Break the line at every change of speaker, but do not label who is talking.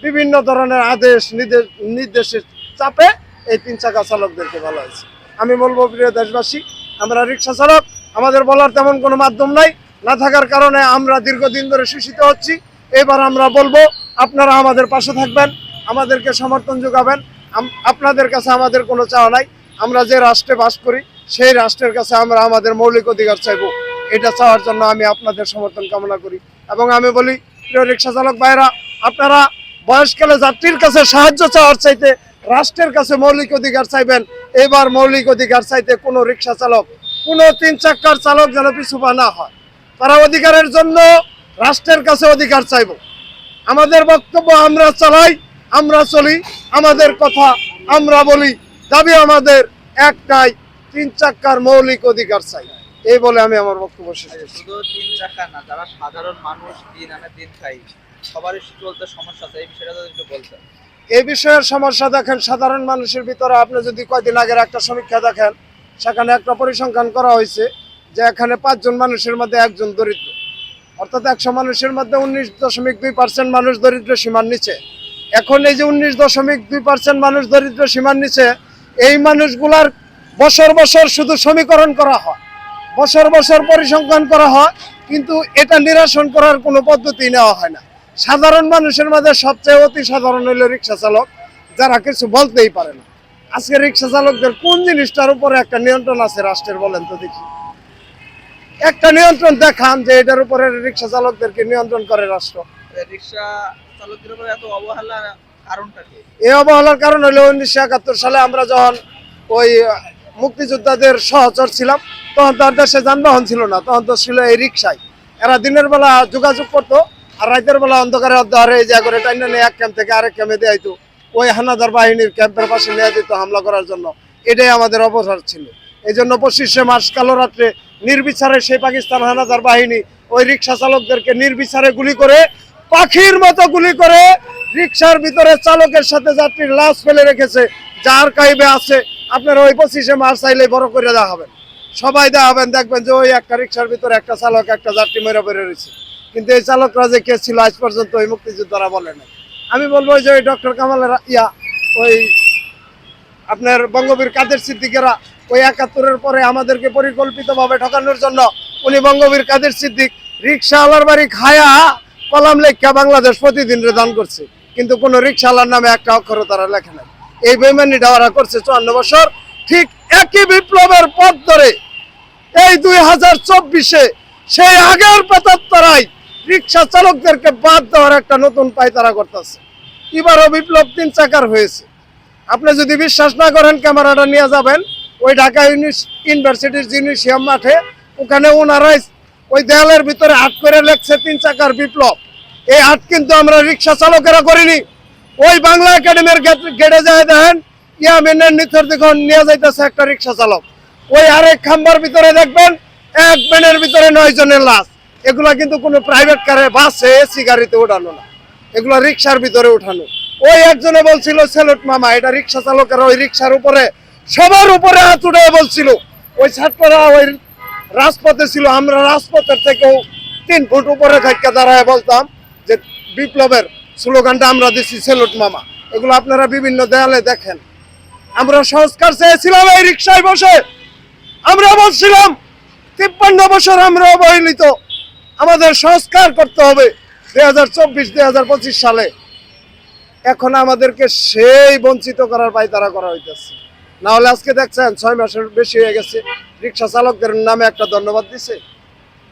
বিভিন্ন ধরনের আদেশ নির্দেশের চাপে এই 3 চাকা চালকদেরকে বলা হয়েছে। আমি বলবো প্রিয় দেশবাসী, আমরা রিক্সা চালক, আমাদের বলার তেমন কোনো মাধ্যম নাই, না থাকার কারণে আমরা দীর্ঘদিন ধরে শোষিত হচ্ছি। এবার আমরা বলবো আপনারা আমাদের পাশে থাকবেন, আমাদেরকে সমর্থন যোগাবেন। আপনাদের কাছে আমাদের কোনো চাওয়া নাই, আমরা যে রাষ্ট্রে বাস করি সেই রাষ্ট্রের কাছে আমরা আমাদের মৌলিক অধিকার চাইবো। এটা চাওয়ার জন্য আমি আপনাদের সমর্থন কামনা করি। এবং আমি বলি প্রিয় রিক্সা চালক ভাইরা, আপনারা বয়সকালে যাত্রীর কাছে সাহায্য চাওয়ার চাইতে রাষ্ট্রের কাছে মৌলিক অধিকার চাইবেন। এবার মৌলিক অধিকার চাইতে কোনো রিক্সা চালক, কোনো 3 চাকার চালক যেন পিছু পা না হয়। তারা অধিকারের জন্য রাষ্ট্রের কাছে অধিকার চাইব। আমাদের বক্তব্য আমরা চালাই, আমরা চলি, আমাদের কথা আমরা বলি, দাবি আমাদের একটাই, 3 চাকার মৌলিক অধিকার চাই। এই বলে আমি আমার বক্তব্য শেষ করছি।
শুধু 3 চাকা না, যারা সাধারণ মানুষ দিন আনে দিন খাই, সবারই চলতে সমস্যা আছে, এই বিষয়টা যদি একটু বলতেন।
এই বিষয়ের সমস্যা দেখেন, সাধারণ মানুষের ভিতরে আপনি যদি কয়দিন আগের একটা সমীক্ষা দেখেন, সেখানে একটা পরিসংখ্যান করা হয়েছে যে এখানে 5 জন মানুষের মধ্যে 1 জন দরিদ্র। অর্থাৎ 100 মানুষের মধ্যে 19.2% মানুষ দরিদ্র সীমার নিচে। এখন এই যে 19.2% মানুষ দরিদ্র সীমার নিচে, এই মানুষগুলার বছর বছর শুধু সমীকরণ করা হয়, বছর বছর পরিসংখ্যান করা হয়, কিন্তু এটা নিরসন করার কোনো পদ্ধতি নেওয়া হয় না। সাধারণ মানুষের মধ্যে সবচেয়ে অতি সাধারণ হলো রিক্সা চালক, যারা কিছু বলতেই পারে না। আজকে রিক্সা চালকদের কোন জিনিসটার উপরে একটা নিয়ন্ত্রণ আছে রাষ্ট্রের, বলেন তো দেখি? একটা নিয়ন্ত্রণ দেখান যে এটার উপরে রিক্সা চালকদেরকে নিয়ন্ত্রণ করে রাষ্ট্র।
রিক্সা চালকদের উপর এত অবহেলা কারণটা কি?
এই অবহেলার কারণ হলো 1971 সালে আমরা যখন ওই মুক্তিযোদ্ধাদের সহচর ছিলাম, তখন তার দেশে যানবাহন ছিল না, তখন তো ছিল এই রিক্সায়। এরা দিনের বেলা যোগাযোগ করতো, আর রাতের বেলা অন্ধকারে অর্ধারে এই জায়গায় টাইনা নিয়ে এক ক্যাম্প থেকে আরেক ক্যাম্পে দেওয়া হইতো। ওই হানাদার বাহিনীর ক্যাম্পের পাশে নিয়ে দিত হামলা করার জন্য। এটাই আমাদের অবসর ছিল। এই জন্য 25শে মার্চ কালো রাত্রে নির্বিচারে সেই পাকিস্তান হানাদার বাহিনী ওই রিক্সা চালকদেরকে নির্বিচারে গুলি করে, পাখির মতো গুলি করে, রিক্সার ভিতরে চালকের সাথে যাত্রীর লাশ ফেলে রেখেছে। যার কাইবে আছে, আপনারা ওই 25শে মার্চ চাইলে বড় করে দেওয়া হবেন, সবাই দেওয়া হবেন, দেখবেন যে ওই একটা রিক্সার ভিতরে একটা চালক একটা যাত্রী মেরে পড়ে রয়েছে। কিন্তু এই চালকরা যে কে ছিল আজ পর্যন্ত ওই মুক্তিযোদ্ধারা বলে না। আমি বলবো যে ওই ডক্টর কামালের ওই আপনার বঙ্গবীর কাদের সিদ্দিকেরা ওই 71-এর পরে আমাদেরকে পরিকল্পিতভাবে ঠকানোর জন্য উনি বঙ্গবীর কাদের সিদ্দিক রিক্সাওয়ালার বাড়ি খায়া কলাম লেখা বাংলাদেশ প্রতিদিন দান করছে, কিন্তু কোনো রিক্সাওয়ালার নামে একটা অক্ষরও তারা লেখে নাই। এই বেইমানিটা ওরা করছে 54 বছর। ঠিক একই বিপ্লবের পথ ধরে এই 2024-এ সেই আগের পেতাত্তারাই রিক্সা চালকদেরকে বাদ দেওয়ার একটা নতুন পায়তারা করতেছে। এবারও বিপ্লব 3 চাকার হয়েছে। আপনি যদি বিশ্বাস না করেন, ক্যামেরাটা নিয়ে যাবেন ওই ঢাকা ইউনিভার্সিটির জিনিসিয়াম মাঠে, ওখানে ওনারাই ওই দেয়ালের ভিতরে হাট করে লেখছে 3 চাকার বিপ্লব। এই হাট কিন্তু আমরা রিক্সা চালকেরা করিনি। ওই বাংলা একাডেমির গেটে যায় দেখেন, ইয়ামিনের নিথর দিকে নিয়ে যাইতেছে একটা রিক্সা চালক। ওই আরেক খাম্বার ভিতরে দেখবেন এক ব্যানের ভিতরে 9 জনের লাশ। এগুলা কিন্তু কোনো প্রাইভেট কারে, বাসে, এসি গাড়িতে ওঠানো না, এগুলা রিক্সার ভিতরে উঠানো। ওই একজনে বলছিল সেলুট মামা, এটা রিক্সা চালকেরা ওই রিক্সার উপরে সবার উপরে হাত উঠে বলছিল। ওই ছাত্ররা ওই রাজপথে ছিল, আমরা রাজপথের থেকেও 3 ফুট উপরে থেকে দাঁড়ায় বলতাম যে বিপ্লবের স্লোগানটা আমরা দিচ্ছি সেলুট মামা। এগুলো আপনারা বিভিন্ন দেয়ালে দেখেন। আমরা সংস্কার চেয়েছিলাম এই রিক্সায় বসে, আমরা বলছিলাম 53 বছর আমরা অবহেলিত, আমাদের সংস্কার করতে হবে 2024-2025 সালে। এখন আমাদেরকে সেই বঞ্চিত করার পায়তারা করা হইতেছে। না হলে আজকে দেখছেন 6 মাসের বেশি হয়ে গেছে, রিক্সা চালকদের নামে একটা ধন্যবাদ দিছে।